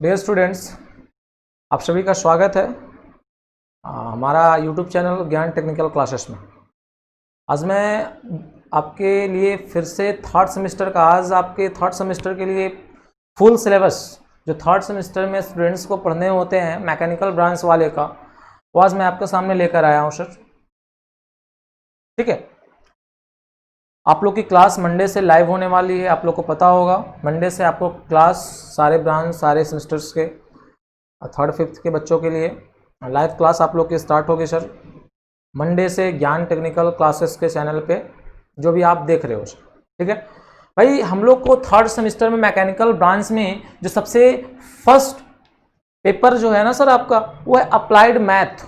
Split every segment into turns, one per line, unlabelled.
Dear students, आप सभी का स्वागत है हमारा यूट्यूब चैनल ज्ञान टेक्निकल क्लासेस में। आज मैं आपके लिए फिर से थर्ड सेमेस्टर का आपके थर्ड सेमेस्टर के लिए फुल सिलेबस जो थर्ड सेमेस्टर में स्टूडेंट्स को पढ़ने होते हैं मैकेनिकल ब्रांच वाले का, वो आज मैं आपके सामने लेकर आया हूँ सर। ठीक है, आप लोग की क्लास मंडे से लाइव होने वाली है। आप लोग को पता होगा मंडे से आपको क्लास सारे ब्रांच सारे सेमेस्टर्स के थर्ड फिफ्थ के बच्चों के लिए लाइव क्लास आप लोग की स्टार्ट होगी सर मंडे से ज्ञान टेक्निकल क्लासेस के चैनल पे जो भी आप देख रहे हो सर। ठीक है भाई, हम लोग को थर्ड सेमेस्टर में मैकेनिकल ब्रांच में जो सबसे फर्स्ट पेपर जो है ना सर आपका, वो है अप्लाइड मैथ,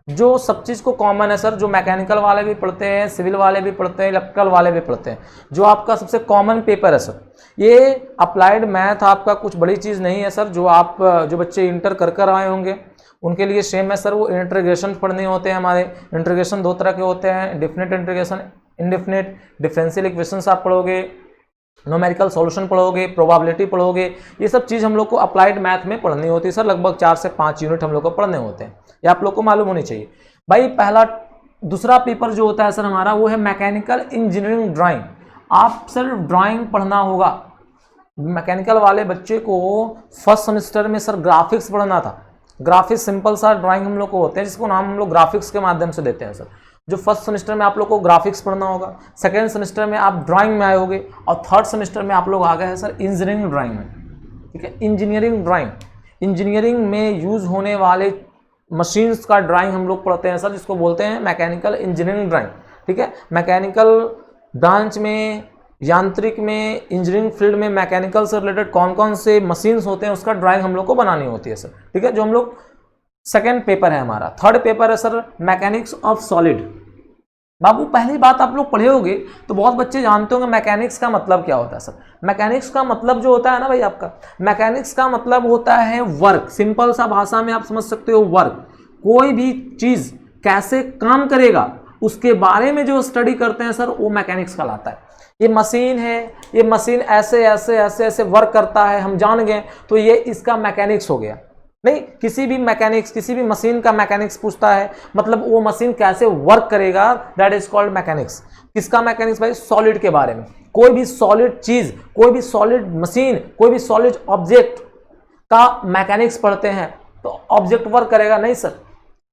जो सब चीज़ को कॉमन है सर, जो मैकेनिकल वाले भी पढ़ते हैं, सिविल वाले भी पढ़ते हैं, इलेक्ट्रिकल वाले भी पढ़ते हैं, जो आपका सबसे कॉमन पेपर है सर। ये अप्लाइड मैथ आपका कुछ बड़ी चीज़ नहीं है सर। जो बच्चे इंटर कर आए होंगे उनके लिए सेम है सर। वो इंटीग्रेशन पढ़ने होते हैं हमारे। इंटीग्रेशन दो तरह के होते हैं, definite integration, indefinite. Differential equations आप पढ़ोगे, न्यूमेरिकल सॉल्यूशन पढ़ोगे, प्रोबेबिलिटी पढ़ोगे। ये सब चीज़ हम लोग को अप्लाइड मैथ में पढ़नी होती है सर। लगभग 4 से 5 यूनिट हम लोग को पढ़ने होते हैं, ये आप लोग को मालूम होनी चाहिए भाई। दूसरा पेपर जो होता है सर हमारा, वो है मैकेनिकल इंजीनियरिंग ड्राइंग। आप सर ड्राइंग पढ़ना होगा। मैकेनिकल वाले बच्चे को फर्स्ट सेमेस्टर में सर ग्राफिक्स पढ़ना था। ग्राफिक्स सिंपल सा ड्राइंग हम लोग को होते हैं, जिसको नाम हम लोग ग्राफिक्स के माध्यम से देते हैं सर। जो फर्स्ट सेमेस्टर में आप लोग को ग्राफिक्स पढ़ना होगा, सेकेंड सेमेस्टर में आप ड्राइंग में आए होगे, और थर्ड सेमेस्टर में आप लोग आ गए हैं सर इंजीनियरिंग ड्राइंग में। ठीक है, इंजीनियरिंग ड्राइंग, इंजीनियरिंग में यूज होने वाले मशीन्स का ड्राइंग हम लोग पढ़ते हैं सर, जिसको बोलते हैं मैकेनिकल इंजीनियरिंग ड्राइंग। ठीक है, मैकेनिकल ब्रांच में, यांत्रिक में, इंजीनियरिंग फील्ड में मैकेनिकल से रिलेटेड कौन कौन से मशीन्स होते हैं उसका ड्राइंग हम लोग को बनानी होती है सर। ठीक है, जो हम लोग सेकेंड पेपर है हमारा। थर्ड पेपर है सर मैकेनिक्स ऑफ सॉलिड। बाबू पहली बात आप लोग पढ़े होंगे तो बहुत बच्चे जानते होंगे मैकेनिक्स का मतलब क्या होता है सर। मैकेनिक्स का मतलब जो होता है ना भाई, आपका मैकेनिक्स का मतलब होता है वर्क। सिंपल सा भाषा में आप समझ सकते हो, वर्क। कोई भी चीज कैसे काम करेगा उसके बारे में जो स्टडी करते हैं सर, वो मैकेनिक्स कहलाता है। ये मशीन है, ये मशीन ऐसे ऐसे ऐसे ऐसे वर्क करता है, हम जान गए तो ये इसका मैकेनिक्स हो गया। नहीं, किसी भी मैकेनिक्स, किसी भी मशीन का मैकेनिक्स पूछता है, मतलब वो मशीन कैसे वर्क करेगा, दैट इज कॉल्ड मैकेनिक्स। किसका मैकेनिक्स भाई? सॉलिड के बारे में। कोई भी सॉलिड चीज, कोई भी सॉलिड मशीन, कोई भी सॉलिड ऑब्जेक्ट का मैकेनिक्स पढ़ते हैं तो ऑब्जेक्ट वर्क करेगा नहीं सर।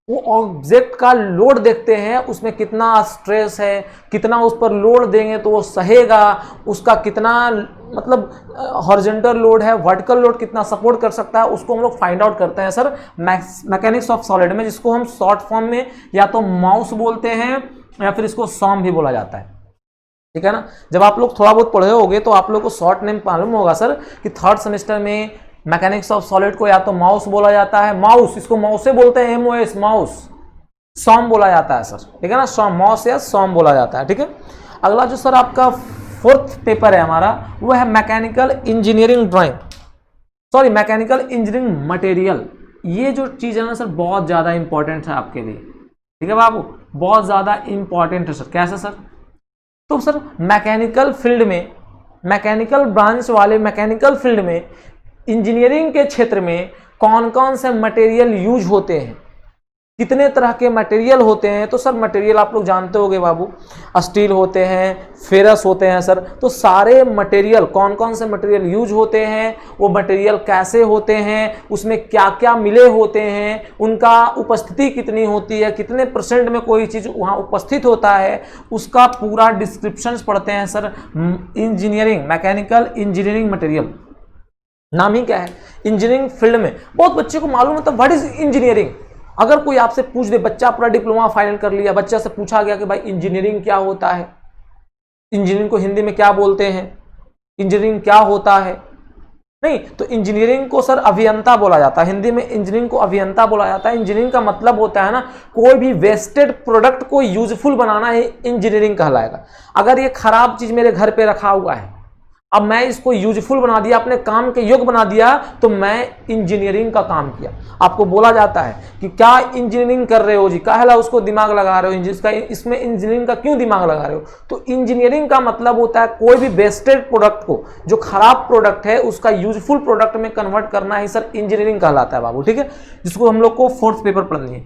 वो ऑब्जेक्ट का लोड देखते हैं, उसमें कितना स्ट्रेस है, कितना उस पर लोड देंगे तो वो सहेगा, उसका कितना मतलब हॉरिजॉन्टल लोड है, वर्टिकल लोड कितना सपोर्ट कर सकता है, उसको हम लोग फाइंड आउट करते हैं सर मैकेनिक्स ऑफ सॉलिड में, जिसको हम शॉर्ट फॉर्म में या तो माउस बोलते हैं या फिर इसको सॉम भी बोला जाता है। ठीक है ना, जब आप लोग थोड़ा बहुत पढ़े होगे तो आप लोग को शॉर्ट नेम मालूम होगा सर कि थर्ड सेमेस्टर में मैकेनिक्स ऑफ सॉलिड को या तो माउस बोला जाता है, माउस, इसको माउस से बोलते हैं, MOS, माउस। सॉम बोला जाता है सर। ठीक है ना, सॉम, माउस या सॉम बोला जाता है। ठीक है, अगला जो सर आपका फोर्थ पेपर है हमारा, वो है mechanical engineering drawing, sorry mechanical engineering material. ये जो चीज है ना सर, बहुत ज्यादा इंपॉर्टेंट है आपके लिए। ठीक है बाबू, बहुत ज्यादा इंपॉर्टेंट है सर। कैसे सर? तो सर मैकेनिकल फील्ड में, मैकेनिकल ब्रांच वाले मैकेनिकल फील्ड में, इंजीनियरिंग के क्षेत्र में कौन कौन से मटेरियल यूज होते हैं, कितने तरह के मटेरियल होते हैं। तो सर मटेरियल आप लोग जानते होंगे बाबू, स्टील होते हैं, फेरस होते हैं सर। तो सारे मटेरियल, कौन कौन से मटेरियल यूज होते हैं, वो मटेरियल कैसे होते हैं, उसमें क्या क्या मिले होते हैं, उनका उपस्थिति कितनी होती है, कितने % में कोई चीज़ वहाँ उपस्थित होता है, उसका पूरा डिस्क्रिप्शन पढ़ते हैं sir. Engineering, mechanical engineering material नाम ही क्या है। इंजीनियरिंग फील्ड में बहुत बच्चे को मालूम है तो व्हाट इज इंजीनियरिंग। अगर कोई आपसे पूछ दे, बच्चा पूरा डिप्लोमा फाइनल कर लिया, बच्चा से पूछा गया कि भाई इंजीनियरिंग क्या होता है, इंजीनियरिंग को हिंदी में क्या बोलते हैं, इंजीनियरिंग क्या होता है, नहीं तो इंजीनियरिंग को सर अभियंता बोला जाता है। हिंदी में इंजीनियरिंग को अभियंता बोला जाता है। इंजीनियरिंग का मतलब होता है ना, कोई भी वेस्टेड प्रोडक्ट को यूजफुल बनाना है, इंजीनियरिंग कहलाएगा। अगर ये खराब चीज मेरे घर पे रखा हुआ है, अब मैं इसको यूजफुल बना दिया, अपने काम के योग्य बना दिया, तो मैं इंजीनियरिंग का काम किया। आपको बोला जाता है कि क्या इंजीनियरिंग कर रहे हो जी, काहेला उसको दिमाग लगा रहे हो, इसमें इंजीनियरिंग का क्यों दिमाग लगा रहे हो। तो इंजीनियरिंग का मतलब होता है कोई भी वेस्टेड प्रोडक्ट को, जो खराब प्रोडक्ट है, उसका यूजफुल प्रोडक्ट में कन्वर्ट करना ही सर इंजीनियरिंग कहलाता है बाबू, ठीक है, जिसको हम लोग को फोर्थ पेपर पढ़नी है।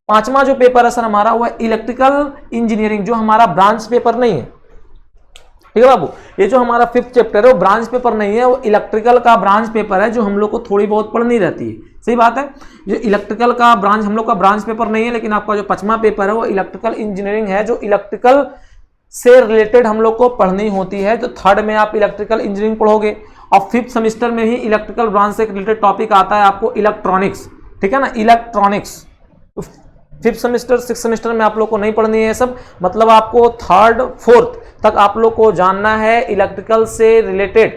पांचवा जो पेपर है सर हमारा, वो है इलेक्ट्रिकल इंजीनियरिंग, जो हमारा ब्रांच पेपर नहीं है, ठीक है बाबू। ये जो हमारा फिफ्थ चैप्टर है वो ब्रांच पेपर नहीं है, वो इलेक्ट्रिकल का ब्रांच पेपर है, जो हम लोग को थोड़ी बहुत पढ़नी रहती है। सही बात है, जो इलेक्ट्रिकल का ब्रांच हम लोग का ब्रांच पेपर नहीं है, लेकिन आपका जो पांचवा पेपर है वो इलेक्ट्रिकल इंजीनियरिंग है, जो इलेक्ट्रिकल से रिलेटेड हम लोग को पढ़नी होती है। तो थर्ड में आप इलेक्ट्रिकल इंजीनियरिंग पढ़ोगे, और फिफ्थ सेमेस्टर में ही इलेक्ट्रिकल ब्रांच से रिलेटेड टॉपिक आता है आपको इलेक्ट्रॉनिक्स, ठीक है ना, electronics. Fifth semester six semester में आप लोग को नहीं पढ़नी है सब, मतलब आपको थर्ड फोर्थ तक आप लोग को जानना है इलेक्ट्रिकल से रिलेटेड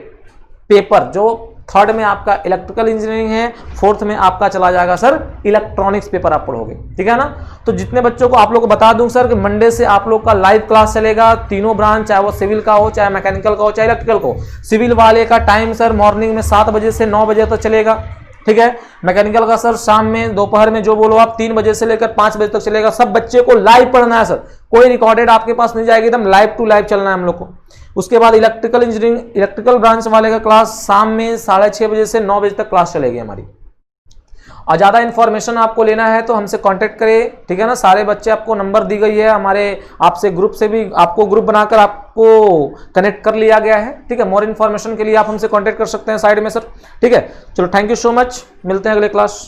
पेपर। जो थर्ड में आपका इलेक्ट्रिकल इंजीनियरिंग है, फोर्थ में आपका चला जाएगा सर इलेक्ट्रॉनिक्स पेपर आप पढ़ोगे, ठीक है ना। तो जितने बच्चों को आप लोग को बता दूं सर कि मंडे से आप लोग का लाइव क्लास चलेगा, तीनों ब्रांच, चाहे वो सिविल का हो, चाहे मैकेनिकल का हो, चाहे इलेक्ट्रिकल को। सिविल वाले का टाइम सर मॉर्निंग में 7 बजे से 9 बजे तक चलेगा, ठीक है। मैकेनिकल का सर शाम में, दोपहर में, जो बोलो आप, 3 बजे से लेकर 5 बजे तक चलेगा। सब बच्चे को लाइव पढ़ना है सर, कोई रिकॉर्डेड आपके पास नहीं जाएगी, एकदम लाइव टू लाइव चलना है हम लोग को। उसके बाद इलेक्ट्रिकल इंजीनियरिंग, इलेक्ट्रिकल ब्रांच वाले का क्लास शाम में 6:30 बजे से 9 बजे तक क्लास चलेगी हमारी। और ज़्यादा इन्फॉर्मेशन आपको लेना है तो हमसे कांटेक्ट करें, ठीक है ना। सारे बच्चे, आपको नंबर दी गई है हमारे, आपसे ग्रुप से भी आपको ग्रुप बनाकर आपको कनेक्ट कर लिया गया है, ठीक है। मोर इन्फॉर्मेशन के लिए आप हमसे कांटेक्ट कर सकते हैं साइड में सर, ठीक है। चलो थैंक यू सो मच, मिलते हैं अगले क्लास।